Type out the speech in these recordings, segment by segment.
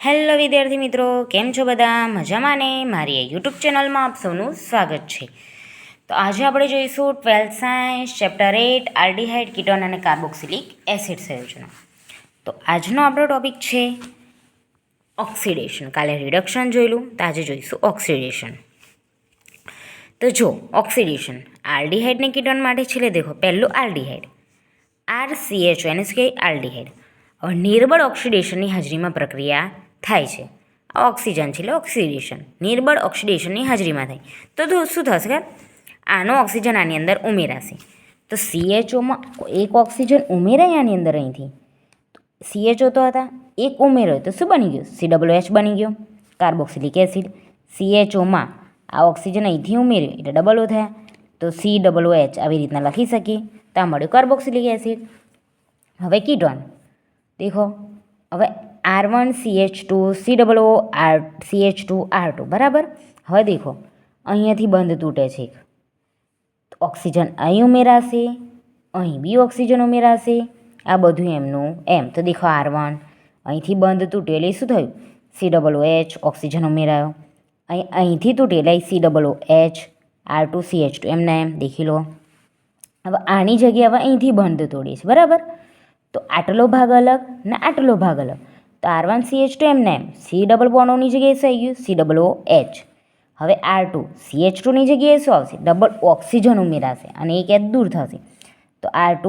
Hello વિદ્યાર્થી મિત્રો, કેમ છો બધા? મજામાં ને? મારી યુટ્યુબ ચેનલમાં આપ સૌનું સ્વાગત છે. તો આજે આપણે જોઈશું 12th science chapter 8 aldehyde ketone અને કાર્બોક્સિલિક એસિડ સંયોજનો. તો આજનો આપણો ટોપિક છે ઓક્સિડેશન. કાલે રિડક્શન જોયેલું, તો આજે જોઈશું ઓક્સિડેશન. તો જો ઓક્સિડેશન આલ્ડીહાઇડ ને કીટોન માટે છેલ્લે દેખો, પહેલું આલ્ડીહાઇડ RCHO એને શું કહે? આલ્ડીહાઇડ. હવે નિર્બળ ઓક્સિડેશનની હાજરીમાં પ્રક્રિયા થાય છે. આ ઓક્સિજન છે એટલે ઓક્સિડેશન, નિર્બળ ઓક્સિડેશનની હાજરીમાં થાય. તો શું થશે કે આનો ઓક્સિજન આની અંદર ઉમેરાશે. તો CHOમાં એક ઓક્સિજન ઉમેરાય આની અંદર, અહીંથી CHO તો હતા, એક ઉમેરાય તો શું બની ગયું? COH બની ગયો, કાર્બોક્સિલિક એસિડ. CHOમાં આ ઓક્સિજન અહીંથી ઉમેર્યો એટલે ડબલ O થયા, તો COH આવી રીતના લખી શકીએ. તો આ મળ્યું કાર્બોક્સિલિક એસિડ. હવે કીટોન દેખો, હવે R1CH2 COO CH2R2 બરાબર. હવે દેખો અહીંયાથી બંધ તૂટે છે, ઓક્સિજન અહીં ઉમેરાશે, અહીં બી ઓક્સિજન ઉમેરાશે, આ બધું એમનું એમ. તો દેખો R1 અહીંથી બંધ તૂટ્યું એટલે શું થયું? COOH ઓક્સિજન ઉમેરાયો. અહીંથી તૂટ્યું એટલે COOH R2 CH2 એમના એમ દેખી લો. હવે આની જગ્યાએ હવે અહીંથી બંધ તોડીએ છીએ બરાબર. તો આટલો ભાગ અલગ ને આટલો ભાગ અલગ. તો R1CH2 એમને એમ, C ડબલ બોન્ડોની જગ્યાએ શું આવી ગયું? COOH. હવે R2 CH2ની જગ્યાએ શું આવશે? ડબલ ઓક્સિજન ઉમેરાશે અને એક એચ દૂર થશે. તો R2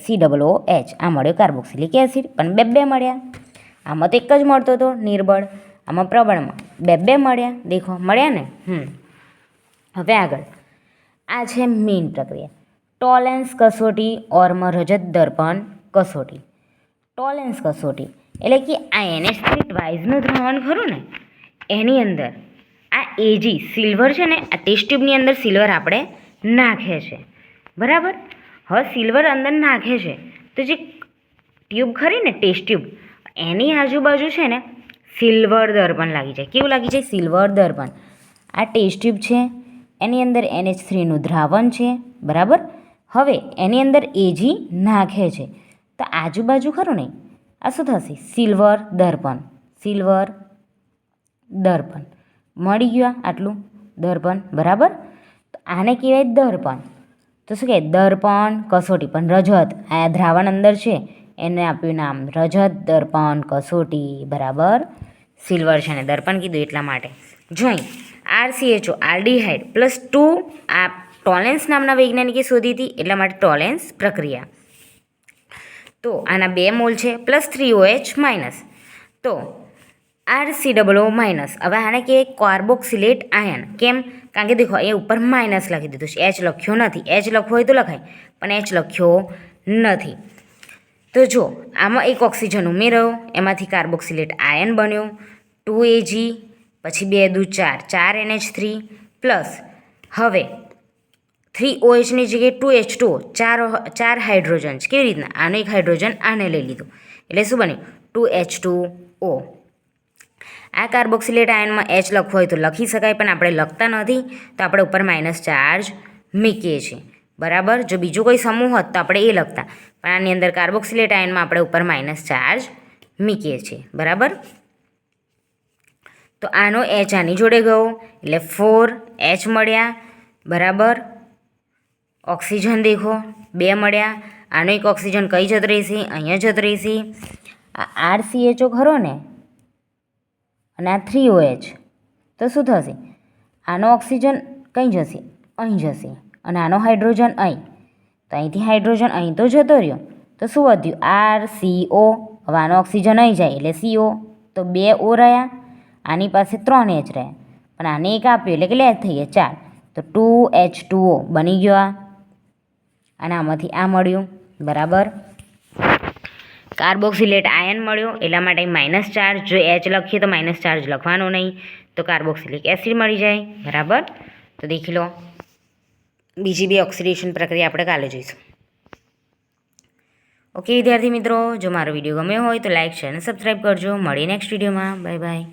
COOH આ મળ્યો કાર્બોક્સિલિક એસિડ. પણ બે મળ્યા. આમાં તો એક જ મળતો હતો નિર્બળ, આમાં પ્રબળમાં બે મળ્યા. દેખો મળ્યા ને. હવે આગળ આ છે મેઇન પ્રક્રિયા, ટોલેન્સ કસોટી ઓરમાં રજત દર્પણ કસોટી. ટોલેન્સ કસોટી એટલે કે આ NH3 ટ્વાઇસનું દ્રાવણ ખરું ને, એની અંદર આ Ag સિલ્વર છે ને, આ ટેસ્ટ ટ્યુબની અંદર સિલ્વર આપણે નાખે છે બરાબર. હવે સિલ્વર અંદર નાખે છે તો જે ટ્યુબ ખરી ને ટેસ્ટ ટ્યુબ, એની આજુબાજુ છે ને સિલ્વર દર્પણ લાગી જાય. કેવું લાગી જાય? સિલ્વર દર્પણ. આ ટેસ્ટ ટ્યુબ છે, એની અંદર NH3નું દ્રાવણ છે બરાબર. હવે એની અંદર Ag નાખે છે તો આજુબાજુ ખરું નહીં, આ શું થશે? સિલ્વર દર્પણ. સિલ્વર દર્પણ મળી ગયું, આટલું દર્પણ બરાબર. તો આને કહેવાય દર્પણ. તો શું કહેવાય? દર્પણ કસોટી. પણ રજત આ દ્રાવણ અંદર છે એને આપ્યું નામ રજત દર્પણ કસોટી બરાબર. સિલ્વર છે ને દર્પણ કીધું એટલા માટે. જોઈ RCHO આલ્ડીહાઇડ +2 આ ટોલેન્સ નામના વૈજ્ઞાનિકે શોધી હતી, એટલા માટે ટોલેન્સ પ્રક્રિયા. તો આના 2 મોલ છે +3OH-. તો RCOO-. હવે આને કહેવાય કાર્બોક્સિલેટ આયન. કેમ? કારણ કે દેખો એ ઉપર માઇનસ લખી દીધું છે, H લખ્યો નથી. H લખવો હોય તો લખાય, પણ H લખ્યો નથી. તો જો આમાં એક ઓક્સિજન ઉમેર્યો, એમાંથી કાર્બોક્સિલેટ આયન બન્યો 2Ag, પછી 2 દૂ 4, 4 NH3 પ્લસ હવે 3OHની જગ્યાએ 2H2O, 4 હાઇડ્રોજન. કેવી રીતના? આનો એક હાઇડ્રોજન આને લઈ લીધું એટલે શું બન્યું? 2H2O. આ કાર્બોક્સિલેટ આયનમાં H લખવો હોય તો લખી શકાય, પણ આપણે લખતા નથી તો આપણે ઉપર માઇનસ ચાર્જ મૂકીએ છીએ બરાબર. જો બીજો કોઈ સમૂહ હોત તો આપણે એ લખતા, પણ આની અંદર કાર્બોક્સિલેટ આયનમાં આપણે ઉપર માઇનસ ચાર્જ મૂકીએ છીએ બરાબર. તો આનો H આની જોડે ગયો એટલે 4H મળ્યા બરાબર. ઓક્સિજન દેખો 2 મળ્યા. આનો એક ઓક્સિજન કઈ જતો રહેશે? અહીંયા જતો રહેશે. આ RCHO ખરો ને અને આ 3OH, તો શું થશે? આનો ઓક્સિજન કઈ જશે? અહીં જશે. અને આનો હાઇડ્રોજન અહીં, તો અહીંથી હાઇડ્રોજન અહીં તો જતો રહ્યો, તો શું વધ્યું? RCO. હવે આનો ઓક્સિજન અહીં જાય એટલે CO, તો 2 O રહ્યા. આની પાસે 3 H રહ્યા, પણ આને એક આપ્યું એટલે કેટલા H થઈ ગયા? 4. તો 2H2O બની ગયો આ. અને આમાંથી આ મળ્યું બરાબર. કાર્બોક્સિલેટ આયન મળ્યો એટલા માટે માઇનસ ચાર્જ. જો H લખીએ તો માઇનસ ચાર્જ લખવાનો નહીં, તો કાર્બોક્સિલિક એસિડ મળી જાય બરાબર. તો દેખી લો, બીજી બી ઓક્સિડેશન પ્રક્રિયા આપણે કાલે જોઈશું. ઓકે વિદ્યાર્થી મિત્રો, જો મારો વિડીયો ગમ્યો હોય તો લાઇક, શેર અને સબસ્ક્રાઈબ કરજો. મળીએ નેક્સ્ટ વિડીયોમાં. Bye bye.